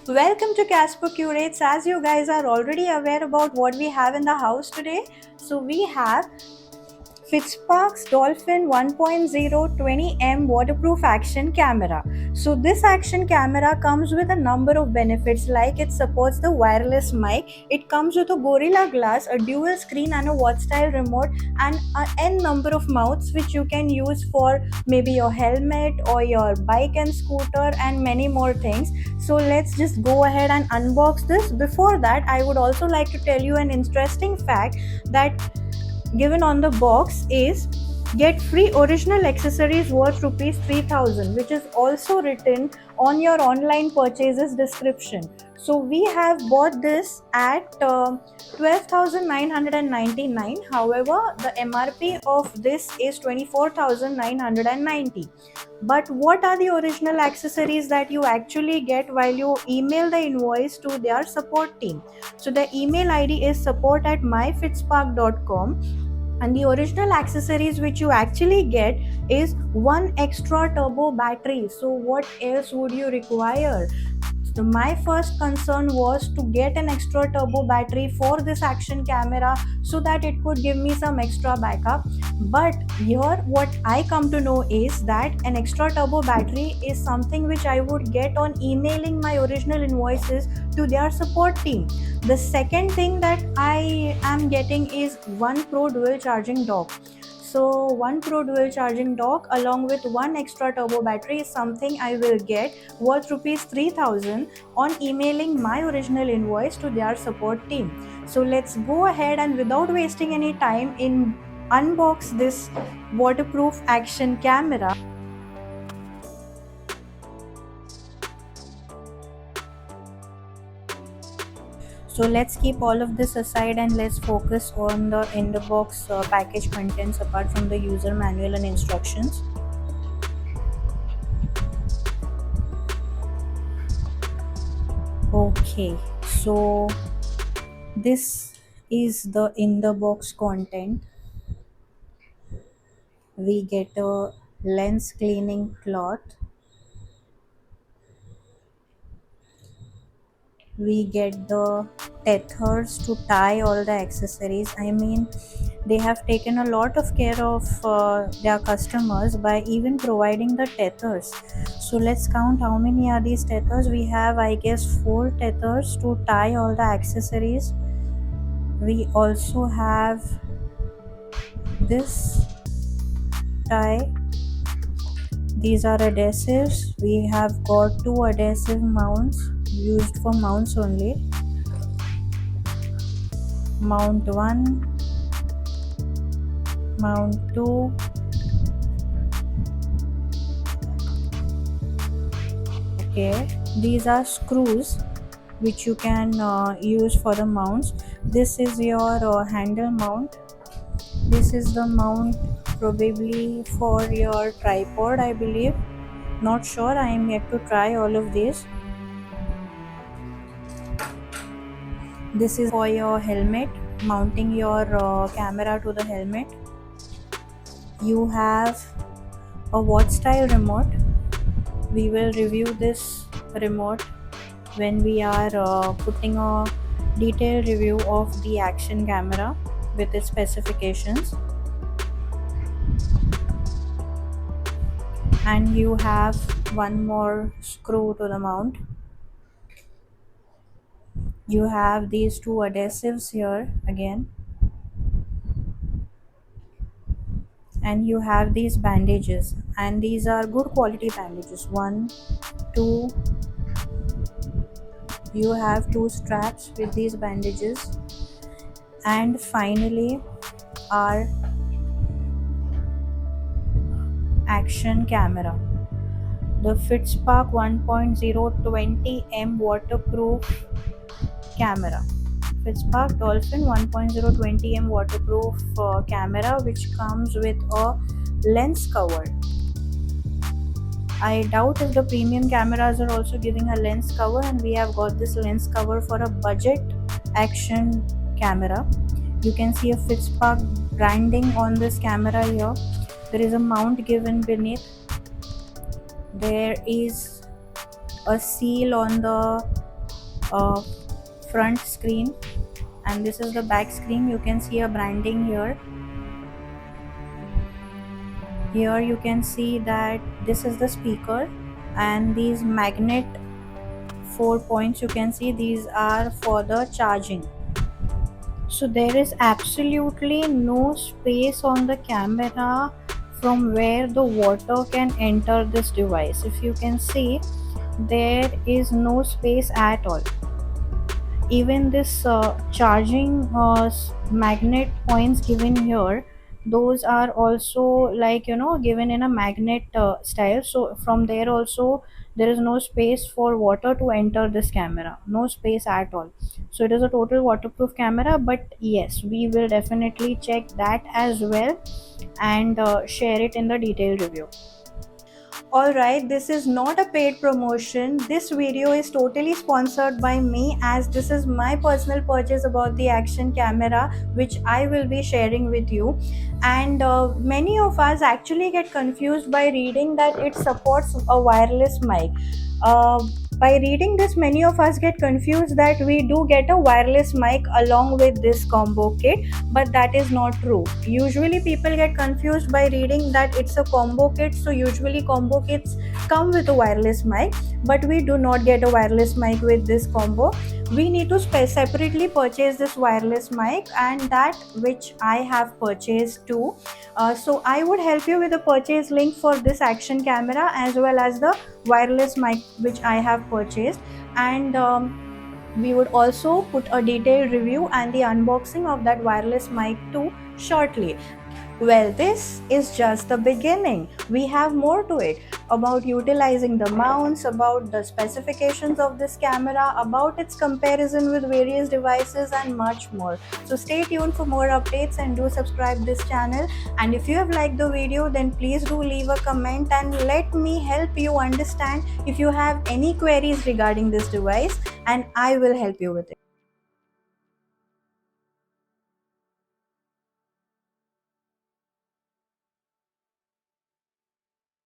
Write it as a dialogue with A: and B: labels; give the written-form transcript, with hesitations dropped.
A: Welcome to Casper Curates. As you guys are already aware about what we have in the house today, so we have Fitzpark's Dolphin 1.0 20M waterproof action camera. So this action camera comes with a number of benefits, like it supports the wireless mic, it comes with a Gorilla Glass, a dual screen and a watch style remote, and a n number of mounts which you can use for maybe your helmet or your bike and scooter and many more things. So let's just go ahead and unbox this. Before that, I would also like to tell you an interesting fact that given on the box is get free original accessories worth rupees 3000, which is also written on your online purchases description. So we have bought this at 12,999. However, the MRP of this is 24,990. But what are the original accessories that you actually get while you email the invoice to their support team? So the email ID is support at myfitzpark.com, and the original accessories which you actually get is one extra turbo battery. So what else would you require? So my first concern was to get an extra turbo battery for this action camera so that it could give me some extra backup. But here what I come to know is that an extra turbo battery is something which I would get on emailing my original invoices to their support team. The second thing that I am getting is one Pro dual charging dock. So one Pro dual charging dock along with one extra turbo battery is something I will get worth rupees 3000 on emailing my original invoice to their support team. So let's go ahead and without wasting any time in unbox this waterproof action camera. So let's keep all of this aside and let's focus on the in the box package contents apart from the user manual and instructions. Okay, so this is the in the box content. We get a lens cleaning cloth, we get the tethers to tie all the accessories. I mean, they have taken a lot of care of their customers by even providing the tethers. So let's count how many are these tethers. We have, I guess, 4 tethers to tie all the accessories. We also have this tie. These are adhesives. We have got 2 adhesive mounts used for mounts only. Mount 1, mount 2, okay. These are screws which you can use for the mounts. This is your handle mount. This is the mount probably for your tripod, I believe. Not sure, I am yet to try all of these. This is for your helmet, mounting your camera to the helmet. You have a watch style remote. We will review this remote when we are putting a detailed review of the action camera with its specifications. And you have one more screw to the mount. You have these 2 adhesives here again, and you have these bandages, and these are good quality bandages. 1, 2, you have 2 straps with these bandages, and finally our action camera, the Fitzpark 1.0 20M waterproof camera. Fitzpark Dolphin 1.0 20M waterproof camera, which comes with a lens cover. I doubt if the premium cameras are also giving a lens cover, and we have got this lens cover for a budget action camera. You can see a Fitzpark branding on this camera here. There is a mount given beneath. There is a seal on the uh, front screen, and this is the back screen. You can see a branding here. Here you can see that this is the speaker, and these magnet 4 points, you can see these are for the charging. So there is absolutely no space on the camera from where the water can enter this device. If you can see, there is no space at all. Even this charging magnet points given here, those are also like given in a magnet style. So from there also there is no space for water to enter this camera, no space at all. So it is a total waterproof camera, but yes, we will definitely check that as well and share it in the detailed review. Alright, this is not a paid promotion. This video is totally sponsored by me, as this is my personal purchase about the action camera which I will be sharing with you. And many of us actually get confused by reading that it supports a wireless mic. Uh, by reading this, many of us get confused that we do get a wireless mic along with this combo kit, but that is not true. Usually people get confused by reading that it's a combo kit. So usually combo kits come with a wireless mic, but we do not get a wireless mic with this combo. We need to separately purchase this wireless mic, and that which I have purchased too. So I would help you with the purchase link for this action camera as well as the wireless mic which I have purchased. And we would also put a detailed review and the unboxing of that wireless mic too shortly. Well, this is just the beginning. We have more to it about utilizing the mounts, about the specifications of this camera, about its comparison with various devices, and much more. So stay tuned for more updates and do subscribe this channel. And if you have liked the video, then please do leave a comment and let me help you understand if you have any queries regarding this device, and I will help you with it.